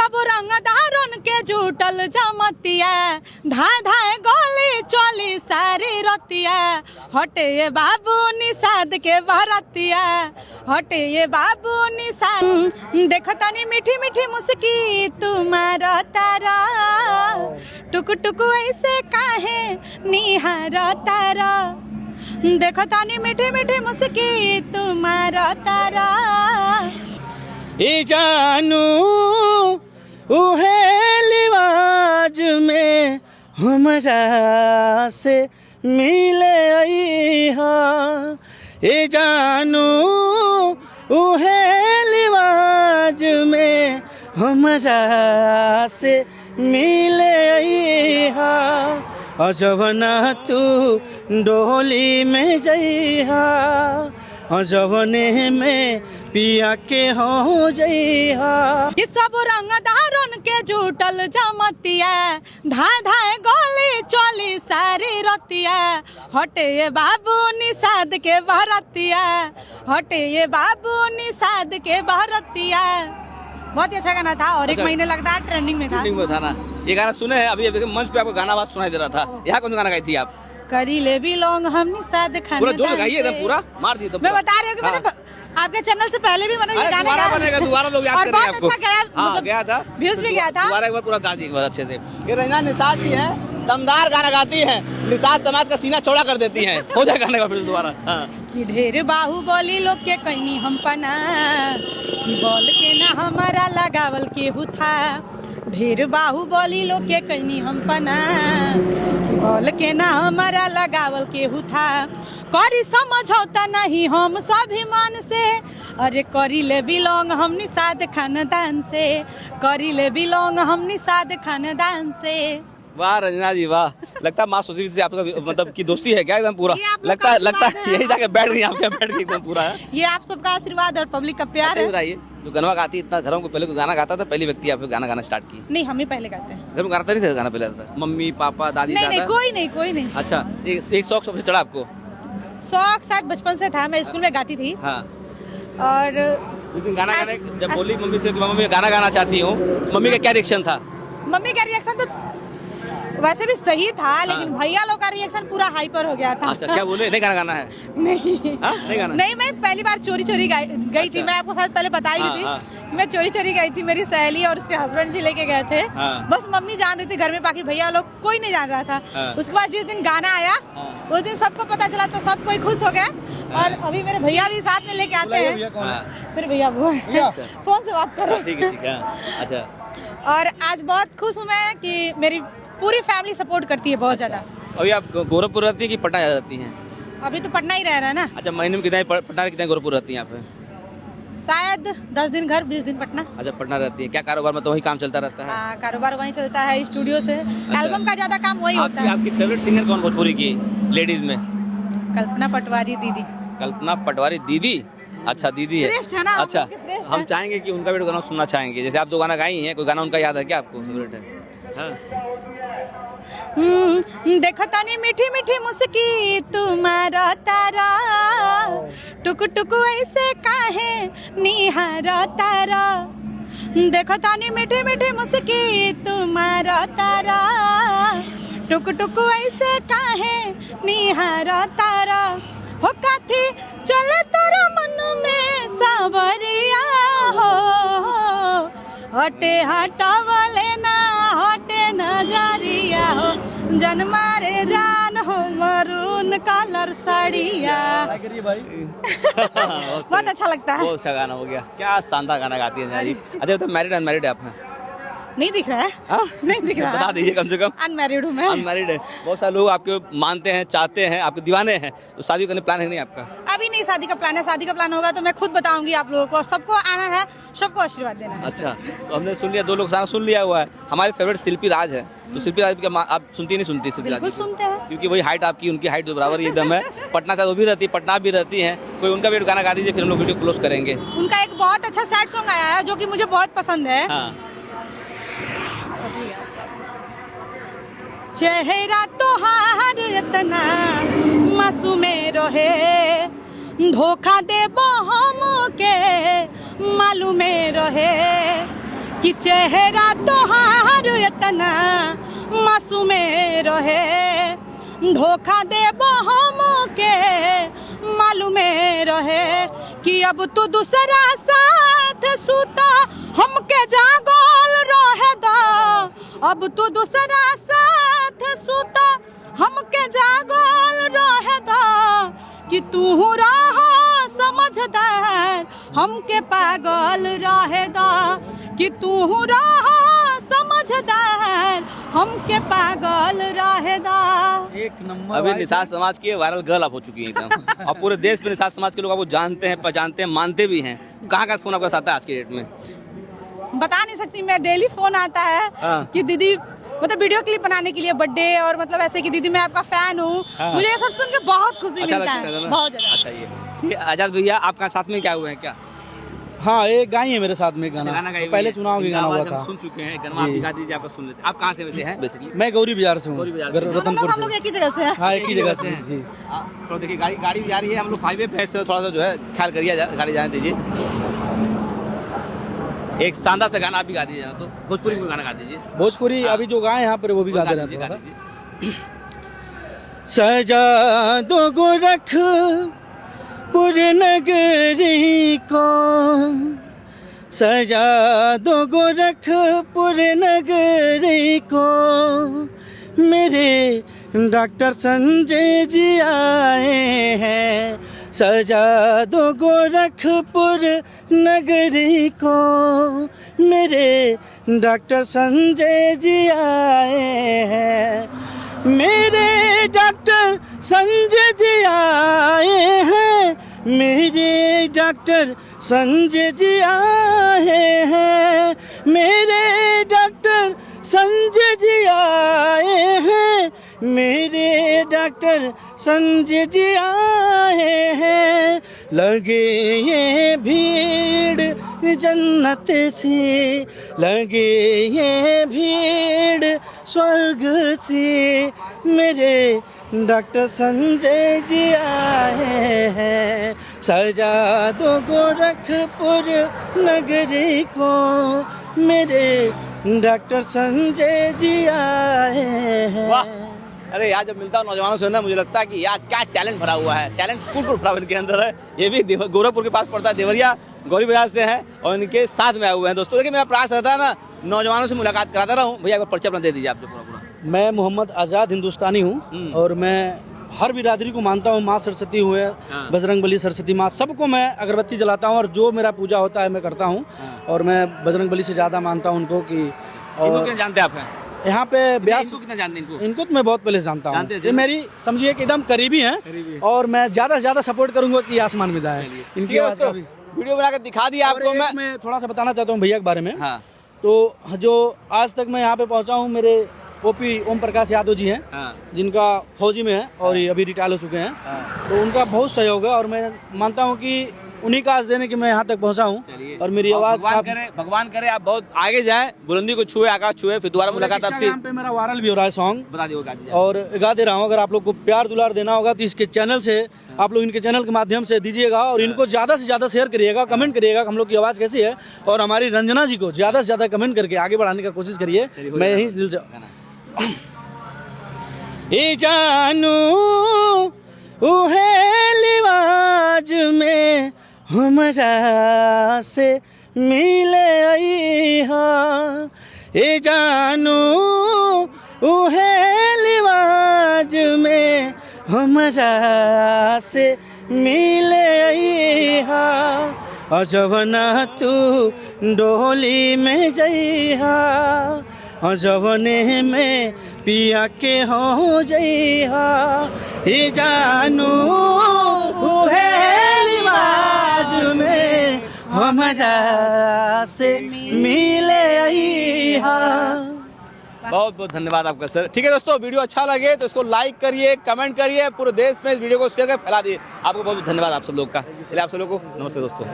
सब रंगदारन के जुटल जमतिया धाय धाय गोली चली सारी रतिया हटे ये बाबू निषाद के भरतिया हटे ये बाबू निषाद देखतनी मीठी मीठी मुस्की तुम्हारा तारा टुक टुक ऐसे काहे निहार तारा देखतनी मीठी मीठी मुस्की तुम्हारा तारा ई जानू उहे लिवाज में हमरा से मिले अइहा ई जानू उहे लिवाज में हमरा से मिले अइहा अजवना तू डोली में जइहा अजवने में पिया के हो जइहा ये सब रंगदारन के जुटल जमतिया धाय धाय गोली चली सारी रतिया हटे ये बाबू निषाद के भरतिया हटे ये बाबू निषाद के भरतिया बहुत ही अच्छा गाना था और एक महीने लगता ट्रेंडिंग में था ना ये गाना सुने हैं अभी मंच पे आपको गाना आवाज सुनाई दे रहा था यहाँ कौन गाना गाई थी आप करी ले बिलोंग हम निषाद खान पूरा जोर गाइए एकदम पूरा मार दिए तो मैं बता रही हूँ कि मैंने आपके चैनल से पहले भी मैंने ये गाना गाया बनेगा दोबारा लोग याद करेंगे आपको अच्छा गया था व्यूज भी गया था दोबारा एक बार पूरा गा दी अच्छे से ये रहीना निषाद जी है दमदार गाना गाती है निषाद समाज का सीना चौड़ा कर देती है हो जाए गाने का फिर दोबारा कि ढेर बाहु बोली लोग के कहनी हम पना कि बोल के ना हमारा लगावल केहू था ढेर बाहु बोली लोग के कहनी हम पना कि बोल के ना हमारा लगावल केहू था करी समझौता नहीं हम स्वाभिमान से अरे करी ले बिलोंग हम निषाद खानदान से करी ले बिलोंग हम निषाद खानदान से वाह रंजना जी वाह लगता है माँ सुशील से आपका मतलब की दोस्ती है क्या एकदम पूरा लगता है यही जाके बैठ गई आपके बैठ गई एकदम पूरा है ये आप सबका आशीर्वाद और पब्लिक का प्यार है बताइए जो गाना गाती इतना घरों को पहले को गाना गाता था पहली व्यक्ति आप गाना गाना स्टार्ट की नहीं हम ही पहले गाते हैं घर में गाता नहीं था गाना पहले था मम्मी पापा दादी नहीं कोई नहीं अच्छा एक शौक सबसे चढ़ा आपको शौक शायद बचपन से था मैं स्कूल में गाती थी हाँ और लेकिन गाना गाने जब बोली मम्मी से मम्मी गाना गाना चाहती हूँ मम्मी का क्या रिएक्शन था मम्मी का रिएक्शन तो वैसे भी सही था लेकिन भैया लोग का रिएक्शन पूरा हाइपर हो गया था अच्छा क्या बोले नहीं गाना है नहीं नहीं गाना नहीं मैं पहली बार चोरी गई थी मैं आपको शायद पहले बताई भी थी मैं चोरी गई थी मेरी सहेली और उसके हस्बैंड जी लेके गए थे बस मम्मी जान रही थी घर में बाकी भैया लोग कोई नहीं जान रहा था उसके बाद जिस दिन गाना आया उस दिन सबको पता चला तो सब कोई खुश हो गया और अभी मेरे भैया भी साथ में लेके आते हैं मेरे भैया फोन से बात कर रहे हैं अच्छा और आज बहुत खुश हूँ मैं कि मेरी पूरी फैमिली सपोर्ट करती है बहुत ज्यादा अभी आप गोरखपुर रहती है कि पटना रहती हैं अभी तो पटना ही रह रहा है ना अच्छा महीने में कितने पटना में कितने गोरखपुर रहती हैं आप शायद 10 दिन घर 20 दिन पटना अच्छा पटना रहती है क्या कारोबार में तो वही काम चलता रहता है कारोबार वहीं चलता है स्टूडियो से एल्बम का ज्यादा काम वही होता है आपकी फेवरेट सिंगर कौन भोजपुरी की लेडीज में कल्पना पटवारी दीदी कल्पना पटवारी दीदी अच्छा दीदी है अच्छा हम चाहेंगे कि उनका भी गाना सुनना चाहेंगे जैसे आप दो गाना गाई हैं कोई गाना उनका याद है क्या आपको फेवरेट है देखो तानी मीठी मीठी मुस्की तुम्हारा तारा टुक टुक ऐसे काहे निहारा तारा देखो तानी मीठी मीठी मुस्की तुम्हारा तारा टुक टुक ऐसे काहे निहारा तारा हो काथी चले तोरा मन में सावरिया हो हटे हटावले ना हटे नजरिया हो जन मारे जान हो मरून कलर साड़िया बहुत अच्छा लगता है बहुत अच्छा गाना हो गया क्या शानदार गाना गाती है जी अच्छा तो मैरिड अनमैरिड आप हैं नहीं दिख रहा है नहीं दिख रहा है बता दीजिए कम से कम अनमैरिड हूँ मैं अनमैरिड है बहुत सारे लोग आपके मानते हैं चाहते हैं आपके दीवाने हैं तो शादी करने प्लान है नहीं आपका अभी नहीं शादी का प्लान है शादी का प्लान होगा तो मैं खुद बताऊंगी आप लोगों को और सबको आना है सबको आशीर्वाद देना है अच्छा तो हमने सुन लिया दो लोग सारा सुन लिया हुआ है हमारे फेवरेट शिल्पी राज है तो शिल्पी राज का आप सुनती नहीं सुनती शिल्पी राज बिल्कुल सुनते हैं क्योंकि वही हाइट आपकी उनकी हाइट बराबर एकदम है पटना से वो भी रहती है पटना भी रहती है कोई उनका भी गाना गा दीजिए फिर हम लोग वीडियो क्लोज करेंगे उनका एक बहुत अच्छा सैड सॉन्ग आया है जो कि मुझे बहुत पसंद है चेहरा तोहार इतना मासूमे रहे धोखा दे हम के मालूमे रहे कि चेहरा तोहार इतना मासूम रहे, धोखा देबो हमके मालूम रहे कि अब तू दूसरा साथ सुता हमके जागल रहे दा, अब तू दूसरा साथ सुता हमके जागल रहे दा, कि तू रहा समझदार हमके पागल रहे दा, कि तू रहा समझदार हमके पागल रहे दा। एक नंबर। अभी निषाद समाज की वायरल गर्ल आप हो चुकी है एकदम और पूरे देश में निषाद समाज के लोग आपको जानते हैं, पहचानते हैं, मानते भी हैं। कहाँ का फोन आपके साथ है आज की डेट में? बता नहीं सकती मैं, डेली फोन आता है कि दीदी मतलब वीडियो क्लिप बनाने के लिए बर्थडे और मतलब ऐसे कि दीदी मैं आपका फैन हूँ। मुझे ये सब सुन के बहुत खुशी मिलता है, बहुत ज्यादा। अच्छा ये आजाद भैया आपका साथ में क्या हुआ है क्या? हाँ एक गाई है मेरे साथ में गाना पहले चुनाव के गाना हुआ था, सुन चुके हैं। गाना आप दिखा दीजिए, आपको सुन लेते हैं। आप कहाँ से वैसे हैं बेसिकली? मैं गौरी बाजार से हूँ, रतनपुर हम लोग एक ही जगह से हैं। हाँ एक ही जगह से हैं जी। तो देखिए गाड़ी भी जा रही है, हम लोग हाईवे पे हैं, थोड़ा सा जो है ख्याल करिए, गाड़ी जाने दीजिए। एक शानदार से गाना आप भी गा दीजिए, तो भोजपुरी में गाना गा दीजिए। भोजपुरी अभी जो गाए यहाँ पर वो भी गाते रहते हैं। सजा दो गोरख पुर नगरी को, सजा दो गोरखपुर नगरी को, मेरे डॉक्टर संजय जी आए हैं, सजा दो गोरखपुर नगरी को, मेरे डॉक्टर संजय जी आए हैं, मेरे डॉक्टर संजय जी आए हैं, मेरे डॉक्टर संजय जी आए हैं, मेरे डॉक्टर संजय जी आए हैं, मेरे डॉक्टर संजय जी आए हैं, लगे ये भीड़ जन्नत से, लगे ये भीड़ स्वर्ग से, मेरे डॉक्टर संजय जी आए हैं, सजा दो गोरखपुर नगरी को, मेरे डॉक्टर संजय जी आए हैं। वाह! अरे यार जब मिलता हूँ नौजवानों से ना, मुझे लगता है कि यार क्या टैलेंट भरा हुआ है, टैलेंट फुल भरा इनके अंदर है। ये भी गोरखपुर के पास पड़ता है, देवरिया गौरी बाजार से हैं और इनके साथ में आए हुए हैं। दोस्तों देखिए मेरा प्रयास रहता है ना नौजवानों से मुलाकात कराता रहा हूँ। भैया एक बार परिचय अपना दे दीजिए आप जो पूरा। मैं मोहम्मद आज़ाद हिंदुस्तानी हूँ और मैं हर बिरादरी को मानता हूँ। माँ सरस्वती हुए, बजरंगबली सरस्वती माँ, सबको मैं अगरबत्ती जलाता हूँ और जो मेरा पूजा होता है मैं करता हूँ। और मैं बजरंगबली से ज़्यादा मानता हूँ उनको कि। और जानते आप हैं यहाँ पे ब्यास कितना जानते हैं इनको तो मैं बहुत पहले जानता हूँ। ये मेरी समझिए कि एकदम करीबी हैं और मैं ज़्यादा से ज़्यादा सपोर्ट करूँगा कि आसमान में जाए। इनकी आवाज़ का भी वीडियो बना कर दिखा दिया आपको। मैं थोड़ा सा बताना चाहता हूँ भैया के बारे में। तो जो आज तक मैं यहाँ पे पहुँचा हूँ, मेरे ओपी ओम प्रकाश यादव जी हैं, जिनका फौजी में है और ये अभी रिटायर हो चुके हैं। तो उनका बहुत सहयोग है और मैं मानता हूँ कि उन्हीं का आज देने कि मैं यहाँ तक पहुँचा हूँ और मेरी आवाज़ भगवान करे आप बहुत आगे जाए, बुलंदी को छुए, आकाश छुए। फिर दोबारा मुलाकात आपसे। पे मेरा वायरल भी हो रहा है सॉन्ग, बता दिए और गा दे रहा हूँ। अगर आप लोग को प्यार दुलार देना होगा तो इसके चैनल से आप लोग इनके चैनल के माध्यम से दीजिएगा और इनको ज़्यादा से ज़्यादा शेयर करिएगा, कमेंट करिएगा हम लोग की आवाज़ कैसी है। और हमारी रंजना जी को ज़्यादा से ज़्यादा कमेंट करके आगे बढ़ाने का कोशिश करिए। मैं यही दिल से ए जानू उहे लिवाज में हमरा से मिले आई हा, ए जानू उहे लिवाज में हमरा से मिले आई हा, अजवना तू डोली में जइहा, अजवने में पिया के हो जइहा, ए जानू उहे लिवाज में हमरा से मिले आईहा। बहुत बहुत धन्यवाद आपका सर। ठीक है दोस्तों, वीडियो अच्छा लगे तो इसको लाइक करिए, कमेंट करिए, पूरे देश में इस वीडियो को शेयर कर फैला दिए। आपको बहुत बहुत धन्यवाद आप सब लोग का। चलिए आप सब लोग को नमस्ते दोस्तों।